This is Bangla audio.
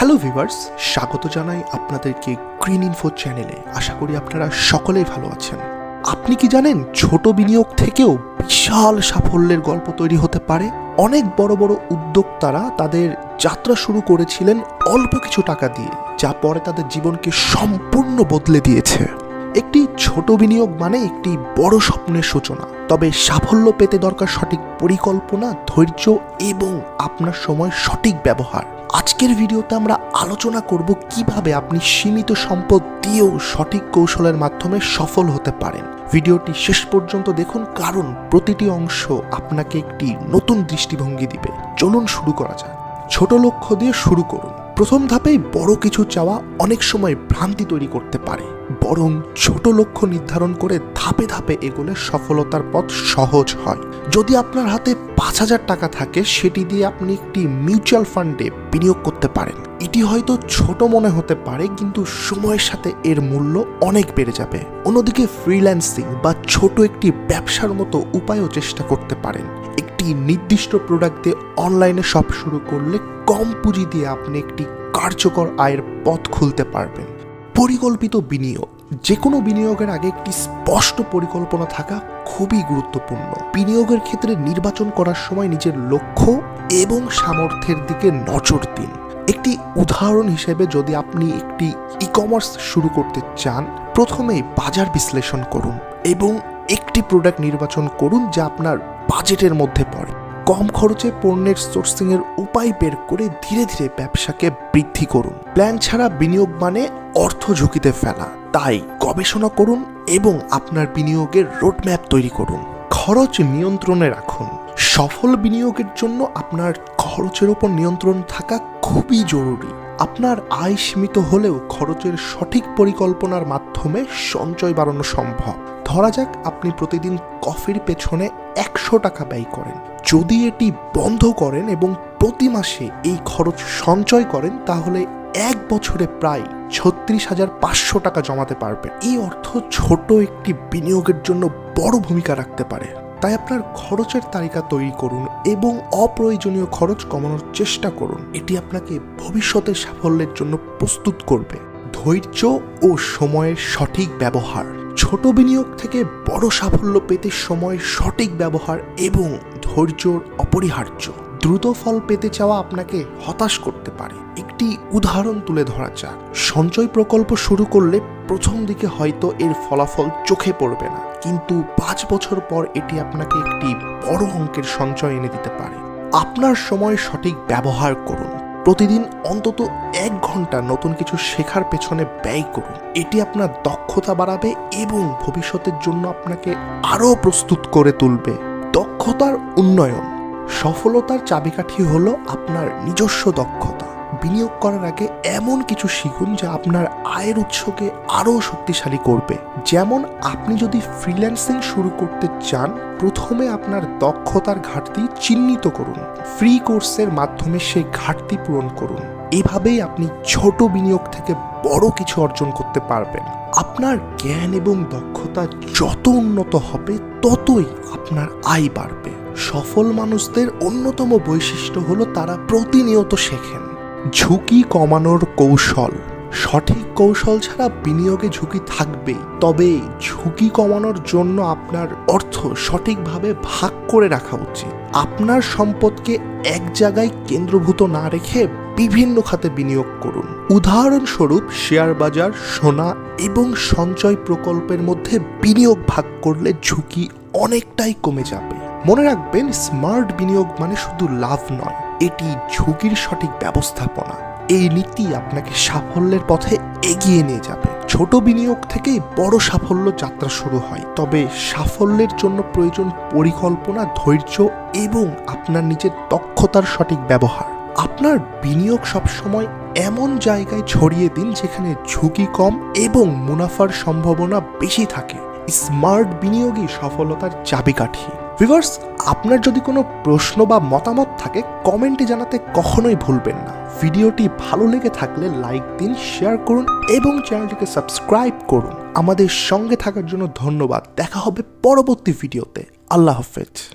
হ্যালো ভিউয়ার্স, স্বাগত জানাই আপনাদেরকে গ্রিন ইনফো চ্যানেলে। আশা করি আপনারা সকলেই ভালো আছেন। আপনি কি জানেন ছোট বিনিয়োগ থেকেও বিশাল সাফল্যের গল্প তৈরি হতে পারে? অনেক বড় বড় উদ্যোক্তারা তাদের যাত্রা শুরু করেছিলেন অল্প কিছু টাকা দিয়ে, যা পরে তাদের জীবনকে সম্পূর্ণ বদলে দিয়েছে। একটি ছোট বিনিয়োগ মানে একটি বড় স্বপ্নের সূচনা। তবে সাফল্য পেতে দরকার সঠিক পরিকল্পনা, ধৈর্য এবং আপনার সময় সঠিক ব্যবহার। আজকের ভিডিওতে আমরা আলোচনা করব কিভাবে আপনি সীমিত সম্পদ দিয়েও সঠিক কৌশলের মাধ্যমে সফল হতে পারেন। ভিডিওটি শেষ পর্যন্ত দেখুন, কারণ প্রতিটি অংশ আপনাকে একটি নতুন দৃষ্টিভঙ্গি দিবে। চলুন শুরু করা যাক। ছোট লক্ষ্য দিয়ে শুরু করুন। প্রথম ধাপেই বড় কিছু চাওয়া অনেক সময় ভ্রান্তি তৈরি করতে পারে, বরং ছোট লক্ষ্য নির্ধারণ করে ধাপে ধাপে এগোলে সফলতার পথ সহজ হয়। যদি আপনার হাতে ৫,০০০ টাকা থাকে, সেটি দিয়ে আপনি একটি মিউচুয়াল ফান্ডে বিনিয়োগ করতে পারেন। এটি হয়তো ছোট মনে হতে পারে, কিন্তু সময়ের সাথে এর মূল্য অনেক বেড়ে যাবে। অন্যদিকে ফ্রিল্যান্সিং বা ছোট একটি ব্যবসার মতো উপায়ও চেষ্টা করতে পারেন। একটি নির্দিষ্ট প্রোডাক্ট দিয়ে অনলাইনে শপ শুরু করলে কম পুঁজি দিয়ে আপনি একটি কার্যকর আয়ের পথ খুলতে পারবেন। পরিকল্পিত বিনিয়োগ। যে কোনো বিনিয়োগের আগে একটি স্পষ্ট পরিকল্পনা থাকা খুবই গুরুত্বপূর্ণ। বিনিয়োগের ক্ষেত্রে নির্বাচন করার সময় নিজের লক্ষ্য এবং সামর্থ্যের দিকে নজর দিন। একটি উদাহরণ হিসেবে, যদি আপনি একটি ই-কমার্স শুরু করতে চান, প্রথমেই বাজার বিশ্লেষণ করুন এবং একটি প্রোডাক্ট নির্বাচন করুন যা আপনার বাজেটের মধ্যে পড়ে। কম খরচে পণ্যের সোর্সিংয়ের উপায় বের করে ধীরে ধীরে ব্যবসাকে বৃদ্ধি করুন। প্ল্যান ছাড়া বিনিয়োগ মানে অর্থ ঝুঁকিতে ফেলা। তাই গবেষণা করুন এবং আপনার বিনিয়োগের রোডম্যাপ তৈরি করুন। খরচ নিয়ন্ত্রণে রাখুন। সফল বিনিয়োগের জন্য আপনার খরচের উপর নিয়ন্ত্রণ থাকা খুবই জরুরি। আপনার আয় সীমিত হলেও খরচের সঠিক পরিকল্পনার মাধ্যমে সঞ্চয় বাড়ানো সম্ভব। ধরা যাক আপনি প্রতিদিন কফির পেছনে ১০০ টাকা ব্যয় করেন। যদি এটি বন্ধ করেন এবং প্রতি মাসে এই খরচ সঞ্চয় করেন, তাহলে ১ বছরে প্রায় ৩৬,৫০০ টাকা জমাতে পারবেন। এই অর্থ ছোট একটি বিনিয়োগের জন্য বড় ভূমিকা রাখতে পারে। তাই আপনার খরচের তালিকা তৈরি করুন এবং অপ্রয়োজনীয় খরচ কমানোর চেষ্টা করুন। এটি আপনাকে ভবিষ্যতের সাফল্যের জন্য প্রস্তুত করবে। ধৈর্য ও সময়ের সঠিক ব্যবহার। ছোট বিনিয়োগ থেকে বড় সাফল্য পেতে সময়ের সঠিক ব্যবহার এবং ধৈর্য অপরিহার্য। দ্রুত ফল পেতে চাওয়া আপনাকে হতাশ করতে পারে। একটি উদাহরণ তুলে ধরা যাক। সঞ্চয় প্রকল্প শুরু করলে প্রথম দিকে হয়তো এর ফলাফল চোখে পড়বে না, কিন্তু ৫ বছর পর এটি আপনাকে একটি বড় অঙ্কের সঞ্চয় এনে দিতে পারে। আপনার সময় সঠিক ব্যবহার করুন। প্রতিদিন অন্তত ১ ঘন্টা নতুন কিছু শেখার পেছনে ব্যয় করুন। এটি আপনার দক্ষতা বাড়াবে এবং ভবিষ্যতের জন্য আপনাকে আরও প্রস্তুত করে তুলবে। দক্ষতার উন্নয়ন। সফলতার চাবিকাঠি হলো আপনার নিজস্ব দক্ষতা। বিনিয়োগ করার আগে এমন কিছু শিখুন যা আপনার আয়ের উৎসকে আরও শক্তিশালী করবে। যেমন, আপনি যদি ফ্রিল্যান্সিং শুরু করতে চান, প্রথমে আপনার দক্ষতার ঘাটতি চিহ্নিত করুন। ফ্রি কোর্সের মাধ্যমে সেই ঘাটতি পূরণ করুন। এভাবেই আপনি ছোট বিনিয়োগ থেকে বড় কিছু অর্জন করতে পারবেন। আপনার জ্ঞান এবং দক্ষতা যত উন্নত হবে, ততই আপনার আয় বাড়বে। সফল মানুষদের অন্যতম বৈশিষ্ট্য হলো তারা প্রতিনিয়ত শেখেন। ঝুঁকি কমানোর কৌশল। সঠিক কৌশল ছাড়া বিনিয়োগে ঝুঁকি থাকবেই, তবে ঝুঁকি কমানোর জন্য আপনার অর্থ সঠিকভাবে ভাগ করে রাখা উচিত। আপনার সম্পদকে এক জায়গায় কেন্দ্রভূত না রেখে বিভিন্ন খাতে বিনিয়োগ করুন। উদাহরণস্বরূপ, শেয়ার বাজার, সোনা এবং সঞ্চয় প্রকল্পের মধ্যে বিনিয়োগ ভাগ করলে ঝুঁকি অনেকটাই কমে যাবে। মনে রাখবেন, স্মার্ট বিনিয়োগ মানে শুধু লাভ নয়, এটি ঝুঁকির সঠিক ব্যবস্থাপনা। এই নীতি আপনাকে সাফল্যের পথে এগিয়ে নিয়ে যাবে। ছোট বিনিয়োগ থেকেই বড় সাফল্য যাত্রা শুরু হয়, তবে সাফল্যের জন্য প্রয়োজন পরিকল্পনা, ধৈর্য এবং আপনার নিজের দক্ষতার সঠিক ব্যবহার। আপনার বিনিয়োগ সবসময় এমন জায়গায় ছড়িয়ে দিন যেখানে ঝুঁকি কম এবং মুনাফার সম্ভাবনা বেশি থাকে। স্মার্ট বিনিয়োগই সফলতার চাবিকাঠি। ভিউয়ার্স, আপনার যদি কোনো প্রশ্ন বা মতামত থাকে, কমেন্টে জানাতে কখনোই ভুলবেন না। ভিডিওটি ভালো লেগে থাকলে লাইক দিন, শেয়ার করুন এবং চ্যানেলটিকে সাবস্ক্রাইব করুন। আমাদের সঙ্গে থাকার জন্য ধন্যবাদ। দেখা হবে পরবর্তী ভিডিওতে। আল্লাহ হাফেজ।